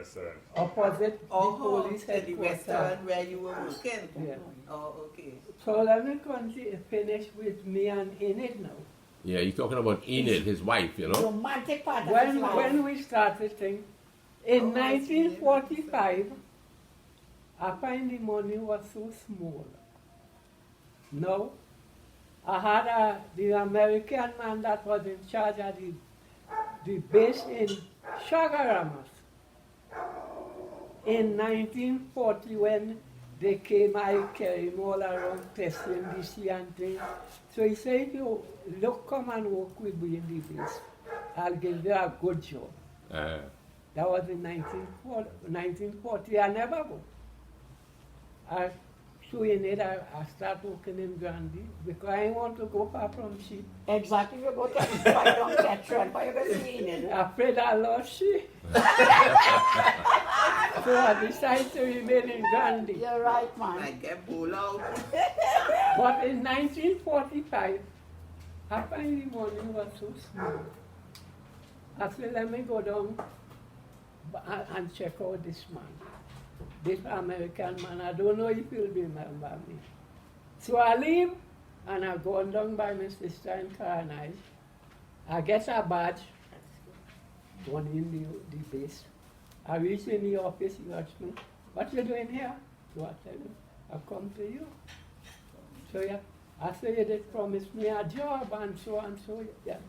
restaurant. opposite the police the headquarters. restaurant where you were working. Yeah. Oh, okay. So let me finish with me and Enid now. Yeah, you're talking about Enid, his wife, you know? Romantic part of his life. When we started thing, in Oh, I see. 1945, I find the money was so small. No, I had the American man that was in charge of the base in Chagaramas. In 1940, when they came, I carried him all around testing DC and things. So he said, you look, come and work with me in the base. I'll give you a good job. That was in 1940. I never go. So in it, I start working in Gandhi because I want to go far from sheep. Exactly, you go to fight on that trend, but you're going to see it. Afraid I lost sheep. So I decided to remain in Gandhi. You're right, I man. get bull out. But in 1945, I find the money was so small. I said, let me go down and check out this man. This American man, I don't know if he'll remember me. So I leave and I go down by my sister in Trinis. I get a badge, one in the base. I reach in the office, he asked me, what you doing here? So I tell him, I come to you. So yeah, I say you did promise me a job and so. Yeah.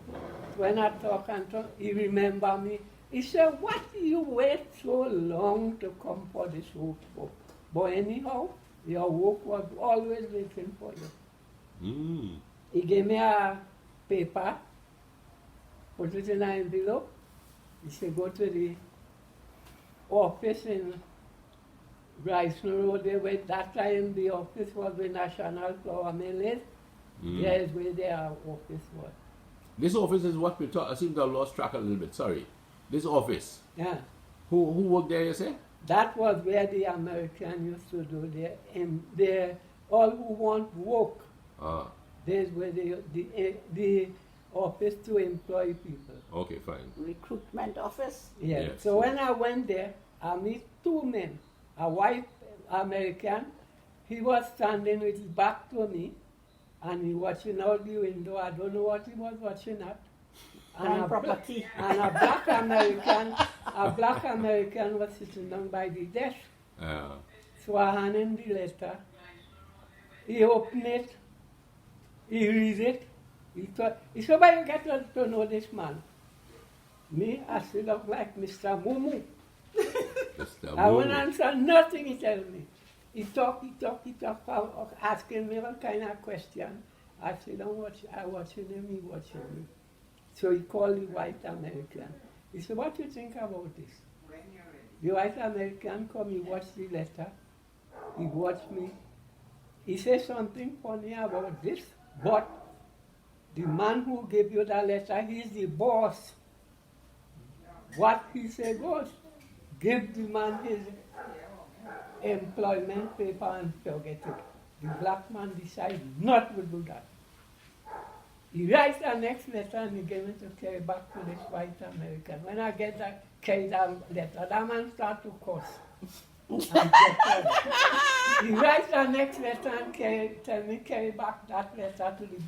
When I talk and talk, he remember me. He said, what you wait so long to come for this work for? But anyhow, your work was always waiting for you. He gave me a paper, put it in an envelope. He said, go to the office in Bryson Road. There where that time the office was where National Flour Mill is. There is where their office was. This office is what we talk. I seem to have lost track a little bit, sorry. This office. Yeah. Who worked there, you say? That was where the American used to do their all who want work. There's where the office to employ people. Okay, fine. Recruitment office? Yeah. Yes. So when I went there, I meet two men. A white American, he was standing with his back to me, and he watching out the window. I don't know what he was watching at. And property. And a black American was sitting down by the desk. So I hand him the letter. He opened it. He read it. He said, why you get to know this man? Me, I still look like Mr. Mumu. I won't answer nothing he tell me. He talk, asking me all kind of question. I said, I watching him, he watching me. So he called the white American. He said, what do you think about this? The white American come, he watched the letter. He watched me. He said something funny about this, but the man who gave you the letter, he's the boss. What he said goes, give the man his employment paper and forget it. The black man decided not to do that. He writes the next letter and he gave it to carry back to this white American. When I get that, carry that letter, that man start to curse. He writes the next letter and tell me carry back that letter to the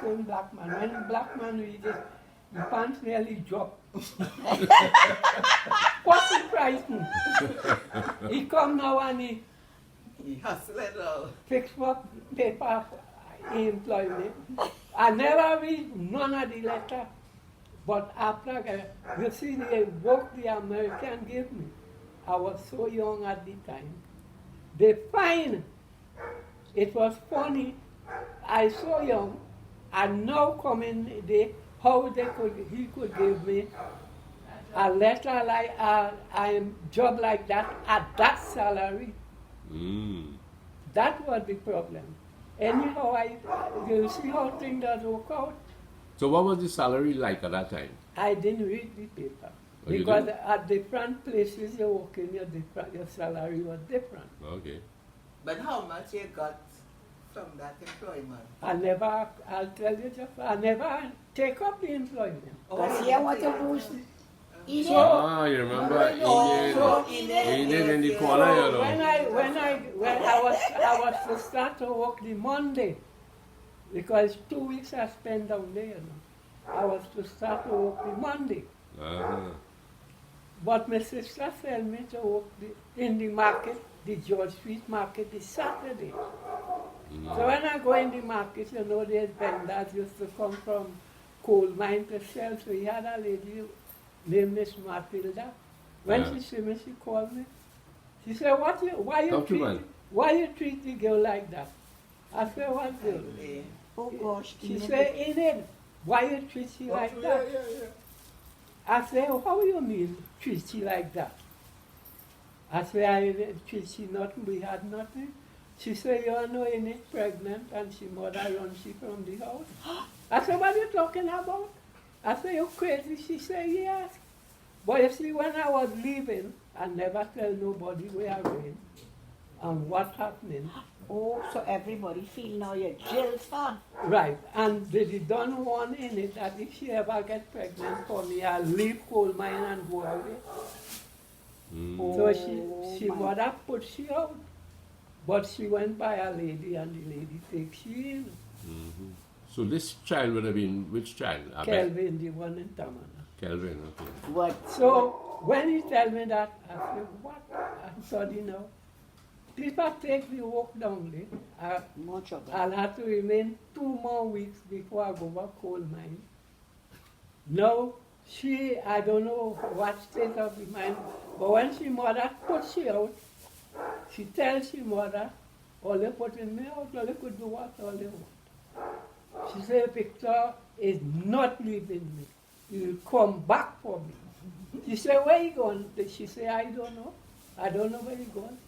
same black man. When the black man reads it, the pants nearly drop. What's the frightened? He come now and he hustle it all. fix for paper, he employ me. I never read none of the letter, but after, you see the work the American gave me, I was so young at the time. They find it was funny, I so young, and now coming the how he could give me a letter like a job like that at that salary. That was the problem. Anyhow, you see how things does work out. So what was the salary like at that time? I didn't read the paper. Oh, you Because didn't? at different places you work in, your salary was different. Okay. But how much you got from that employment? I'll tell you just, I never take up the employment. Because here what to lose. Enid. Ah, you remember Enid in the corner, you know. When I was to start to work the Monday, because 2 weeks I spent down there, you know. I was to start to work the Monday. Uh-huh. But my sister sent me to work in the market, the George Street market, this Saturday. So when I go in the market, you know, there's vendors used to come from coal mine to sell. So he had a lady named Miss Matilda. When she see me, she called me. She said, why you treat the girl like that? I said, what girl? Oh gosh. She Enid. said, Enid, why you treat she like that? I said, how you mean treat she like that? I said, I treat she nothing, we had nothing. She said, you know, Enid pregnant and she mother run she from the house. I said, what are you talking about? I said, you crazy? She said, yes. But you see, when I was leaving, I never tell nobody where I went and what happening. Oh, so everybody feel now you're jailed, huh? Right, and they done warn in it that if she ever get pregnant for me, I'll leave coal mine and go away. So she my. mother put she out. But she went by a lady and the lady take she in. So this child would have been which child? I bet. Kelvin, the one in Tamana. Kelvin, okay. What? So when he tell me that, I said, what? I thought, you know, if I take the walk down there, Much of it. I'll have to remain 2 more weeks before I go back coal mine. No, I don't know what state of the mind, but when she mother put she out, she tells she mother, all they put in me out, all they could do what all they want. She said, Victor is not leaving me. He will come back for me. She said, where you going? She said, I don't know. I don't know where you going.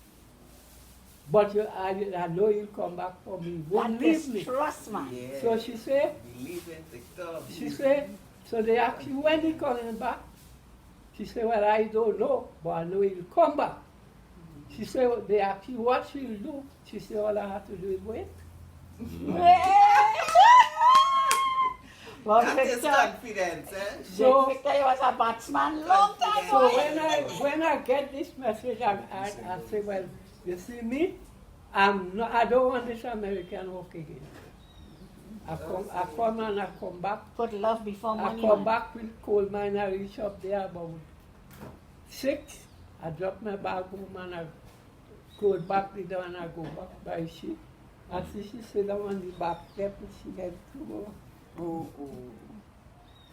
But I know you'll come back for me. Won't That leave is me. trust, man. Yeah. So she said, Leaving Victor. she said, so they asked you when he coming back? She said, well, I don't know, but I know he'll come back. She said, well, they asked you what she'll do. She said, all I have to do is wait. Well, That is Victor, confidence, eh? So- Victor, you was a batsman long time So ago. when I get this message, I say, well, you see me, I don't want this American work again. I come and I come back. Put love before I money. come man. back with coal mine. I reach up there about 6. I drop my bag home and I go back the door and I go back by she. I see she sit down on the back step and she had to go. Oh.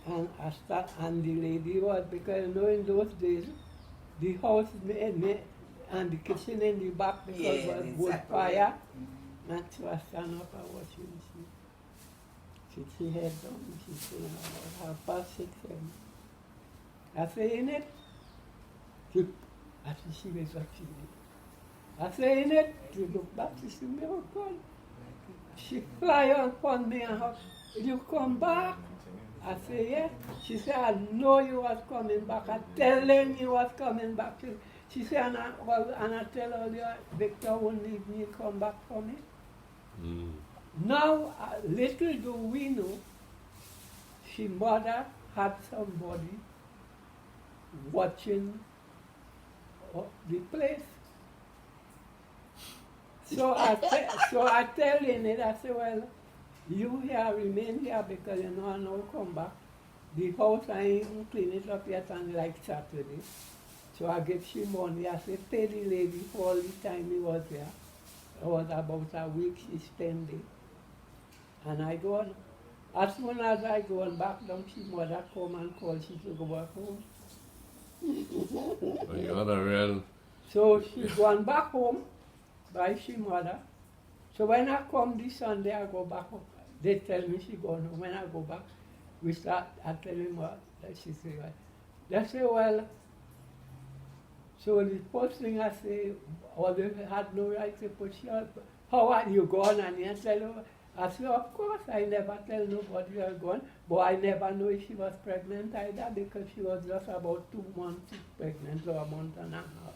And I start, and the lady was, because you know in those days, the house and the kitchen in the back because Yeah, it was they wood separate. fire. And so I stand up and watch you. She head down and she said, about 6:30. I say, in it? I said, she was watching me. I say, in it? She look back, she said, oh God. She fly upon me and her, you come back? I say, yeah. She said, I know you was coming back. I telling you was coming back. She said, and I tell her, Victor won't leave me, come back for me. Now, little do we know, she mother had somebody watching the place. So I tell Enid, I say, well, you here, remain here because you know I know come back. The house I ain't even clean it up yet on like Saturday. So I give she money. I say, pay the lady for all the time he was there. It was about a week she spent there. And I go on. As soon as I go on back down, she mother come and call she to go back home. Oh, you had a real. So she gone back home by she mother. So when I come this Sunday, I go back home. They tell me she gone home. When I go back, we start, I tell him what she say. Well. They say, well, so the first thing I say, well, they had no right to put she out. How are you gone? And he tell her, I say, of course, I never tell nobody you're gone. But I never know if she was pregnant either because she was just about 2 months pregnant or a month and a half.